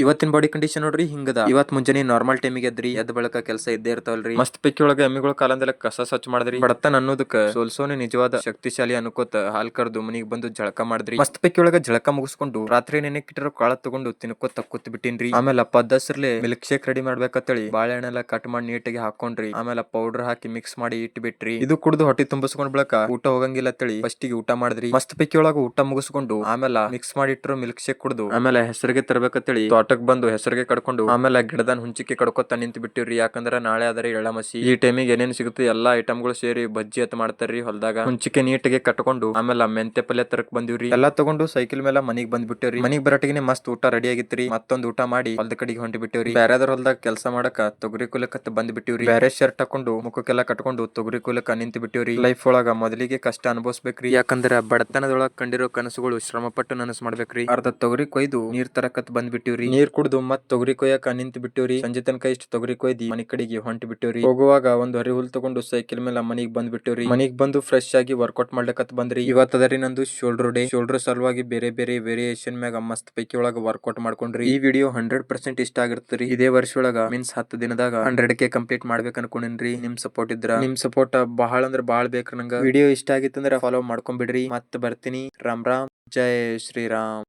ಇವತ್ತಿನ body condition ನೋಡ್ರಿ ಹಿಂಗದ. ಇವತ್ ಮುಂಜಾನೆ ನಾರ್ಮಲ್ ಟೈಮಿಗೆ ಎದ್ರಿ, ಎದ್ದ ಬಳಕ ಕೆಲಸ ಇದ್ದೇ ಇರ್ತಾವಲ್ರಿ. ಮಸ್ತ್ ಪೈಕಿ ಒಳಗ ಎಮ್ಮಿಗಳ ಕಾಲಂದೆಲ್ಲ ಕಸ ಸ್ವಚ್ಛ ಮಾಡಿದ್ರಿ. ಬಡತನ ಅನ್ನೋದಕ್ಕ ಸೋಲ್ಸೋನೆ ನಿಜವಾದ ಶಕ್ತಿಶಾಲಿ ಅನ್ಕೋತ ಹಾಲ್ ಕರ್ದು ಮನಿಗ್ ಬಂದು ಜಳಕ ಮಾಡಿದ್ರಿ. ಮಸ್ತ್ ಪೈಕಿ ಒಳಗ ಜಳಕ ಮುಗಿಸ್ಕೊಂಡು ರಾತ್ರಿ ನೆನೆಕ್ಕಿಟ್ಟಿರೋ ಕಾಳ ತಗೊಂಡು ತಿನ್ಕೋತ ಕೂತ್ ಬಿಟ್ಟಿನ್ರಿ. ಆಮೇಲೆ ಅಪ್ಪ ದಸರ್ಲೆ ಮಿಲ್ಕ್ ಶೇಕ್ ರೆಡಿ ಮಾಡ್ಬೇಕಂತೇಳಿ ಬಾಳೆಹಣ್ಣೆಲ್ಲ ಕಟ್ ಮಾಡಿ ನೀಟಾಗಿ ಹಾಕೊಂಡ್ರಿ. ಆಮೇಲೆ ಪೌಡರ್ ಹಾಕಿ ಮಿಕ್ಸ್ ಮಾಡಿ ಇಟ್ ಬಿಟ್ರಿ. ಇದು ಕುಡ್ದು ಹೊಟ್ಟಿ ತುಂಬಿಸ್ಕೊಂಡ್ ಬಳಕ ಊಟ ಹೋಗಂಗಿಲ್ಲ ಅಂತೇಳಿ ಫಸ್ಟಿಗೆ ಊಟ ಮಾಡಿದ್ರಿ. ಮಸ್ತ್ ಪೈಕಿ ಒಳಗ ಊಟ ಮುಗಿಸ್ಕೊಂಡು ಆಮೇಲೆ ಮಿಕ್ಸ್ ಮಾಡಿಟ್ಟಿರೋ ಮಿಲ್ಕ್ ಶೇಕ್ ಕುಡ್ದು ಆಮೇಲೆ ಹೆಸರಿಗೆ ತರಬೇಕಂತೇಳಿ ತೋಟಕ್ ಬಂದು ಹೆಸರಿಗೆ ಕಡ್ಕೊಂಡು ಆಮೇಲೆ ಗಿಡದನ್ ಹುಂಚಿಕೆ ಕಡ್ಕೊತ ನಿಂತು ಬಿಟ್ಟಿವ್ರಿ. ಯಾಕಂದ್ರ ನಾಳೆ ಆದ್ರೆ ಎಳ್ಳಮಸಿ. ಈ ಟೈಮಿಗೆ ಏನೇನ್ ಸಿಗುತ್ತೆ ಎಲ್ಲಾ ಐಟಮ್ಗಳು ಸೇರಿ ಬಜ್ಜಿ ಅತ್ ಮಾಡ್ತಾರ್ರಿ ಹೊಲದಾಗ. ಹುಂಚಿಕೆ ನೀಟಾಗಿ ಕಟ್ಕೊಂಡು ಆಮೇಲೆ ಮೆಂತೆ ಪಲ್ಯ ತರಕ್ ಬಂದಿವ್ರಿ. ಎಲ್ಲಾ ತಗೊಂಡು ಸೈಕಲ್ ಮೇಲೆ ಮನಿಗ್ ಬಂದ್ ಬಿಟ್ಟೇವ್ರಿ. ಮನಿಗ್ ಬರಟಿಗೆ ಮಸ್ತ್ ಊಟ ರೆಡಿ ಆಗಿತ್ರಿ. ಮತ್ತೊಂದ್ ಊಟ ಮಾಡಿ ಹೊಲದ ಕಡೆಗೆ ಹೊಂಟಿ ಬಿಟ್ಟೇವ್ರಿ. ಬ್ಯಾರೆದವ್ರ ಹೊಲದಾಗ ಕೆಲಸ ಮಾಡಕ ತೊಗರಿ ಕುಲಕತ್ ಬಂದ್ ಬಿಟ್ಟಿವ್ರಿ. ಬ್ಯಾರೆ ಶರ್ಟ್ ಹಾಕೊಂಡು ಮುಖಕ್ಕೆಲ್ಲ ಕಟ್ಕೊಂಡು ತೊಗರಿ ಕುಲಕ ನಿಂತು ಬಿಟ್ಟಿವ್ರಿ. ಲೈಫ್ ಒಳಗ ಮೊದಲಿಗೆ ಕಷ್ಟ ಅನುಭವಿಸ್ಬೇಕ್ರಿ. ಯಾಕಂದ್ರ ಬಡತನದೊಳಗ ಕಂಡಿರೋ ಕನಸುಗಳು ಶ್ರಮ ಪಟ್ಟು ನನಸ್ ಮಾಡ್ಬೇಕ್ರಿ. ಅರ್ಧ ತೊಗರಿ ಕೊಯ್ದು ನೀರ್ ತರಕತ್ ಬಂದ್ ಬಿಟ್ಟಿವ್ರಿ. ನೀರ್ ಕುಡ್ದು ಮತ್ ತೊಗರಿ ಕೊಯ್ಯಾಕ ನಿಂತು ಬಿಟ್ಟಿವ್ರಿ. ಸಂಜೆ ತನಕ ಇಷ್ಟ ತೊಗರಿ ಕೊಯ್ದಿ ಮನಿ ಕಡೆಗೆ ಹೊಂಟಿ ಬಿಟ್ಟಿವ್ರಿ. ಹೋಗುವಾಗ ಒಂದ್ ಹೊರಿ ಹುಲ್ ತಗೊಂಡು ಸೈಕಲ್ ಮೇಲೆ ಮನಿಗ್ ಬಂದ್ ಬಿಟ್ಟಿವ್ರಿ. ಮನಿಗ್ ಬಂದು ಫ್ರೆಶ್ ಆಗಿ ವರ್ಕೌಟ್ ಮಾಡ್ಲಕತ್ ಬಂದ್ರಿ. ಇವತ್ತದರಿ ನಂದು ಶೋಲ್ಡರ್ ಡೇ. ಶೋಲ್ಡರ್ ಸಲುವಾಗಿ ಬೇರೆ ಬೇರೆ ವೇರಿಯೇಷನ್ ಮ್ಯಾಗ ಮಸ್ತ್ ಪೈಕಿ ಒಳಗ ವರ್ಕೌಟ್ ಮಾಡ್ಕೊಂಡ್ರಿ. ಈ ವಿಡಿಯೋ 100% ಇಷ್ಟ ಆಗಿರ್ತರಿ. ಇದೇ ವರ್ಷ ಒಳಗ ಮೀನ್ಸ್ 10 ದಿನದಾಗ 100K ಕಂಪ್ಲೀಟ್ ಮಾಡ್ಬೇಕು ಅನ್ಕೊಂಡ್ರಿ. ನಿಮ್ ಸಪೋರ್ಟ್ ಇದ್ರ ನಿಮ್ ಸಪೋರ್ಟ್ ಬಹಳ ಅಂದ್ರ ಬಹಳ ಬೇಕ್ರಿ ನಂಗ. ವಿಡಿಯೋ ಇಷ್ಟ ಆಗಿತ್ತಂದ್ರ ಫಾಲೋ ಮಾಡ್ಕೊಂಡ್ ಬಿಡ್ರಿ. ಮತ್ ಬರ್ತೀನಿ. ರಾಮ್ ರಾಮ್. ಜೈ ಶ್ರೀರಾಮ್.